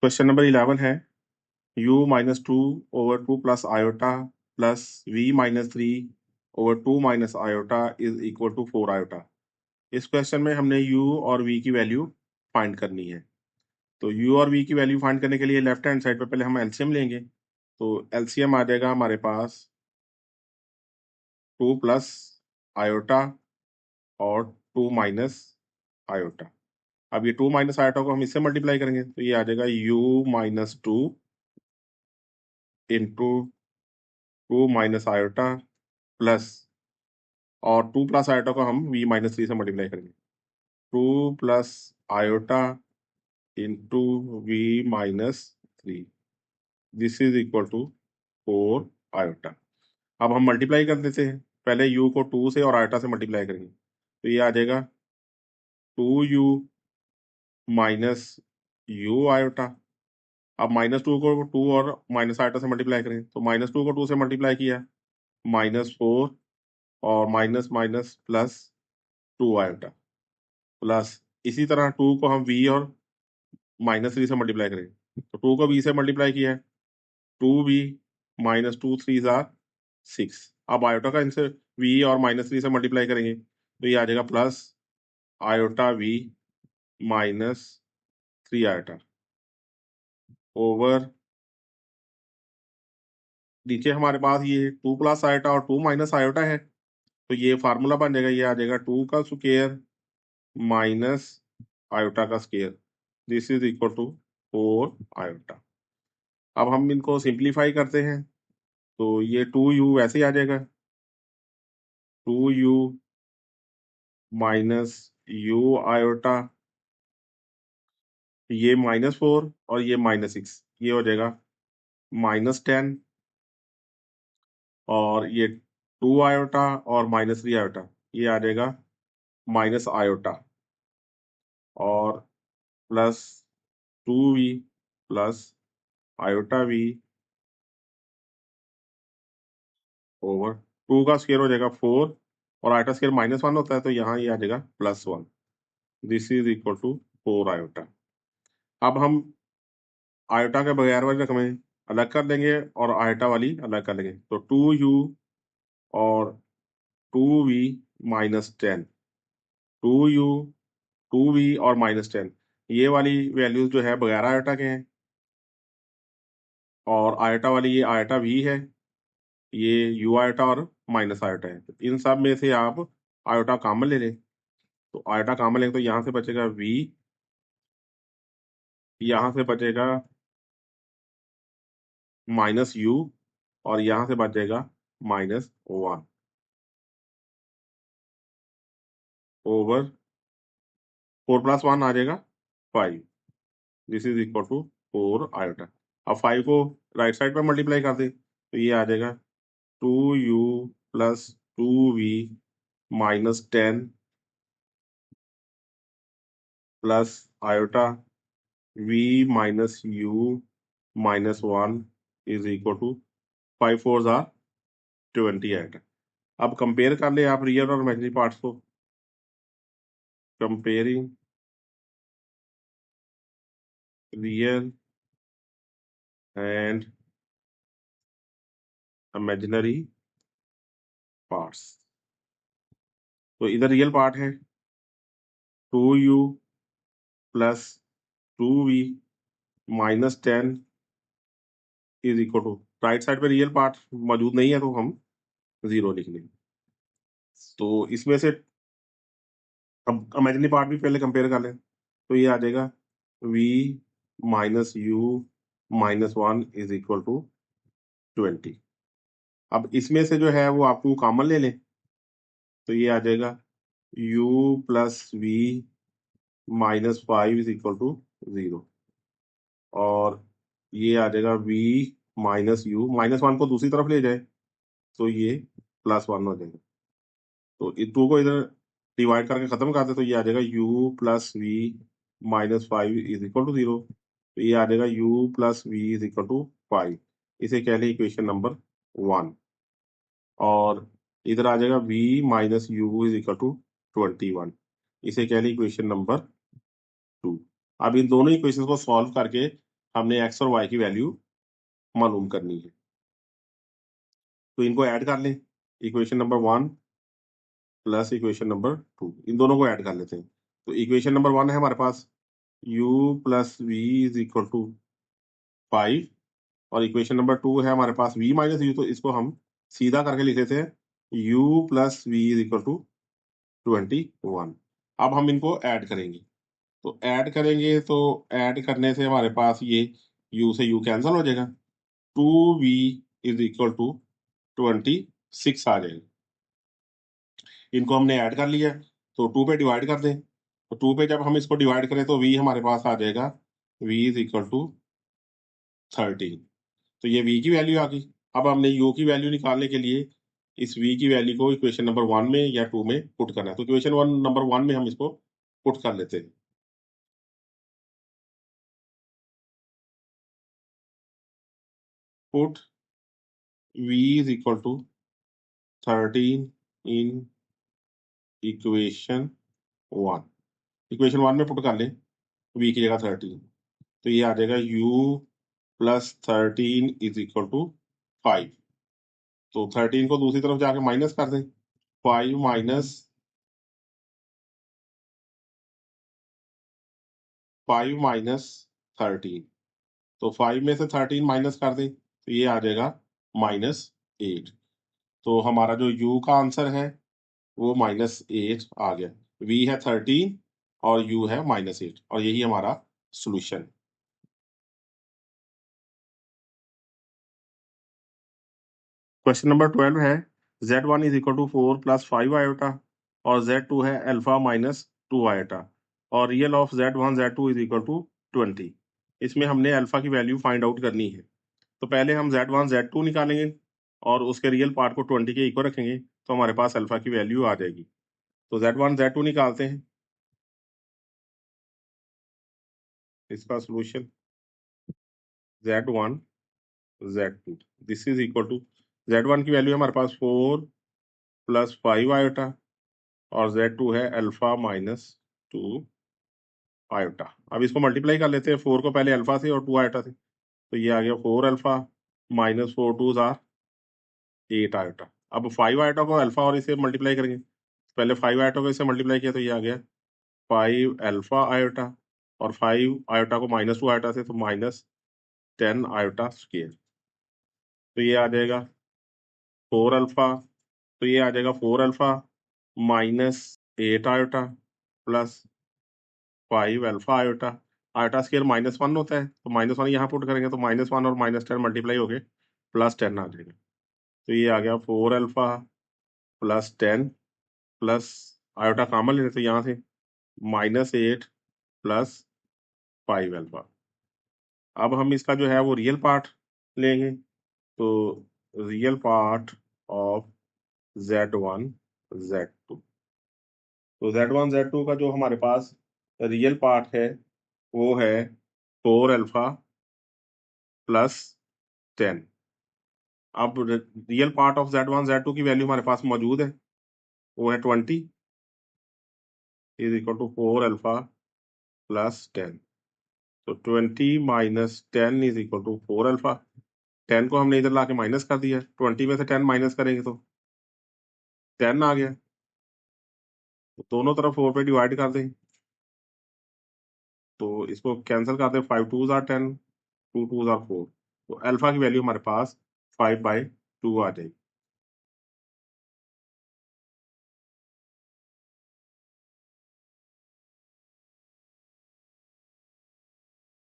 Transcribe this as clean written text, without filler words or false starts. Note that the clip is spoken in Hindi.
क्वेश्चन नंबर 11 है u minus two over two plus iota plus v minus three over two minus iota is equal to 4 iota. इस क्वेश्चन में हमने u और v की वैल्यू फाइंड करनी है। तो u और v की वैल्यू फाइंड करने के लिए लेफ्ट हैंड साइड पे पहले हम एलसीएम लेंगे। तो एलसीएम आ जाएगा हमारे पास 2 प्लस आयोटा और 2 माइनस आयोटा। अब ये 2 माइनस आयोटा को हम इससे मल्टीप्लाई करेंगे तो ये आ जाएगा u minus two into 2 minus iota plus और 2 प्लस आयोटा को हम v माइनस थ्री से मल्टीप्लाई करेंगे। 2 plus iota into v minus three this is equal to 4 iota. अब हम मल्टीप्लाई कर देते हैं। पहले u को 2 से और आयोटा से मल्टीप्लाई करेंगे तो ये आ जाएगा 2u माइनस u आयोटा। अब माइनस टू को 2 और माइनस आयोटा से मल्टीप्लाई करें तो माइनस टू को 2 से मल्टीप्लाई किया -4 और minus minus plus 2 iota plus इसी तरह 2 को हम v और माइनस थ्री से मल्टीप्लाई करें तो 2 को v से मल्टीप्लाई किया है 2v minus two three jar 6। अब आयोटा का इनसे v और माइनस थ्री से मल्टीप्लाई करेंगे तो ये आ जाएगा plus iota v minus three iota over नीचे हमारे पास ये 2 प्लस आयोटा और 2 माइनस आयोटा है तो ये फार्मूला बन जाएगा। ये आ जाएगा 2 का स्क्वायर माइनस आयोटा का square this is equal to 4 iota. अब हम इनको सिंप्लीफाई करते हैं तो ये 2u वैसे ही आ जाएगा 2u माइनस u आयोटा ये -4 और ये -6 ये हो जाएगा -10 और ये 2 आयोटा और -3 आयोटा ये आ जाएगा माइनस आयोटा और plus 2v plus iota v over 2 का स्क्वायर हो जाएगा 4 और आयोटा स्क्वायर -1 होता है तो यहाँ ये आ जाएगा +1 this is equal to 4 iota. अब हम आयोटा के बगैर वाली रकमें अलग कर देंगे और आयोटा वाली अलग कर लेंगे तो 2u और 2v -10 2u 2v और -10 ये वाली वैल्यूज जो है बगैर आयोटा के हैं और आयोटा वाली ये आयोटा v है ये u आयोटा और माइनस आयोटा है। तो इन सब में से आप आयोटा कॉमन ले लें तो आयोटा कॉमन लेंगे तो यहाँ से बचेगा v यहाँ से बचेगा -u और यहाँ से बच जाएगा -1 ओवर 4 + 1 आ जाएगा 5 this is equal to 4 iota. अब 5 को राइट साइड पर मल्टीप्लाई कर दे तो ये आ जाएगा 2u plus 2v -10 plus iota v minus u -1 is equal to 5 4 ज़ा 20 आयोटा। अब कंपेयर कर ले आप रियल और इमेजिनरी पार्ट्स को comparing real and imaginary parts. तो इधर रियल पार्ट है 2u plus 2v -10 is equal to right side पे रियल पार्ट मौजूद नहीं है तो हम 0 लिख लेंगे। तो इसमें से अब इमेजिनरी पार्ट भी पहले कंपेयर कर लें तो ये आ जाएगा v minus u -1 is equal to 20। अब इसमें से जो है वो आपको कॉमन ले लें तो ये आ जाएगा u plus v -5 is equal to 0 और ये आ जाएगा v माइनस u -1 को दूसरी तरफ ले जाए तो ये +1 हो जाएगा। तो इस 2 को इधर डिवाइड करके खत्म कर दे तो ये आ जाएगा u plus v -5 is equal to 0 तो ये आ जाएगा u plus v is equal to 5। इसे कह लें इक्वेशन नंबर 1 और इधर आ जाएगा v minus u is equal to 21 इसे कह लें इक्वेशन नंबर 2। अब इन दोनों इक्वेशन को सॉल्व करके हमने एक्स और वाई की वैल्यू मालूम करनी है। तो इनको ऐड कर लें, equation number 1 plus equation number 2, इन दोनों को ऐड कर लेते हैं। तो इक्वेशन नंबर 1 है हमारे पास u plus v is equal to 5, और इक्वेशन नंबर 2 है हमारे पास v माइनस यू, तो इसको हम सीधा करके लिख लेते हैं u plus v is equal to 21। अब हम इनको ऐड करेंगे, तो ऐड करेंगे तो ऐड करने से हमारे पास ये u से u कैंसिल हो जाएगा, 2v इज इक्वल टू 26 आ जाएगा। इनको हमने ऐड कर लिया, तो 2 पे डिवाइड कर दें, तो 2 पे जब हम इसको डिवाइड करें तो v हमारे पास आ जाएगा v इज इक्वल टू 13। तो ये v की वैल्यू आ गई। अब हमने u की वैल्यू निकालने के लिए इस v की वैल्यू को इक्वेशन नंबर 1 में या 2 में पुट करना है, तो इक्वेशन नंबर 1 में हम इसको पुट कर लेते हैं। Put v is equal to 13 in equation 1, equation 1 में पुट कर लें v की जगह 13, तो ये आ जाएगा u plus 13 is equal to 5। तो 13 को दूसरी तरफ जाके माइनस कर दें, 5 माइनस 13, तो 5 में से 13 माइनस कर दें तो ये आ जाएगा -8। तो हमारा जो u का आंसर है वो -8 आ गया। v है 13 और u है -8, और यही हमारा सोल्यूशन। क्वेश्चन नंबर 12 है z1 is equal to 4 plus 5 iota और z2 है अल्फा माइनस 2 आयोटा, और real of z1 z2 is equal to 20। इसमें हमने अल्फा की वैल्यू फाइंड आउट करनी है। तो पहले हम z1 z2 निकालेंगे और उसके रियल पार्ट को 20 के इक्वल रखेंगे, तो हमारे पास अल्फा की वैल्यू आ जाएगी। तो z1 z2 निकालते हैं, इसका solution z1 z2 this is equal to, z1 की वैल्यू हमारे पास 4 प्लस 5 आयोटा और z2 है अल्फा माइनस 2 आयोटा। अब इसको मल्टीप्लाई कर लेते हैं, 4 को पहले अल्फा से और 2 आयोटा से, तो ये आ गया 4 alpha minus 4 two r 8 iota. अब 5 आयोटा को अल्फा और इसे मल्टीप्लाई करेंगे, पहले 5 आयोटा को इसे मल्टीप्लाई किया तो ये आ गया 5 अल्फा आयोटा, और 5 आयोटा को -2 आयोटा से, तो -10 आयोटा स्क्वायर, तो ये आ जाएगा 4 अल्फा, तो ये आ जाएगा 4 alpha -8 iota plus 5 alpha iota. Iota square -1 होता है, तो -1 यहाँ पुट करेंगे तो -1 और -10 मल्टीप्लाई हो गए +10 आ जाएगा, तो ये आ गया 4 अल्फा +10 प्लस आयोटा कॉमन लेते तो यहाँ से -8 प्लस 5 अल्फा। अब हम इसका जो है वो रियल पार्ट लेंगे, तो real part of z1 z2, तो z1 z2 का जो हमारे पास रियल पार्ट है वो है 4 अल्फा +10। अब real part of z1 z2 की वैल्यू हमारे पास मौजूद है, वो है 20 इज इक्वल टू 4 अल्फा +10, तो 20 minus 10 is equal to 4 alpha. 10 को हमने इधर लाके माइनस कर दिया, 20 में से 10 माइनस करेंगे तो 10 आ गया, तो दोनों तरफ 4 पे डिवाइड कर दें, तो इसको कैंसिल कर दें, 5 2 आर 10, 2 2 आर 4, तो अल्फा की वैल्यू हमारे पास 5/2 आ जाएगी।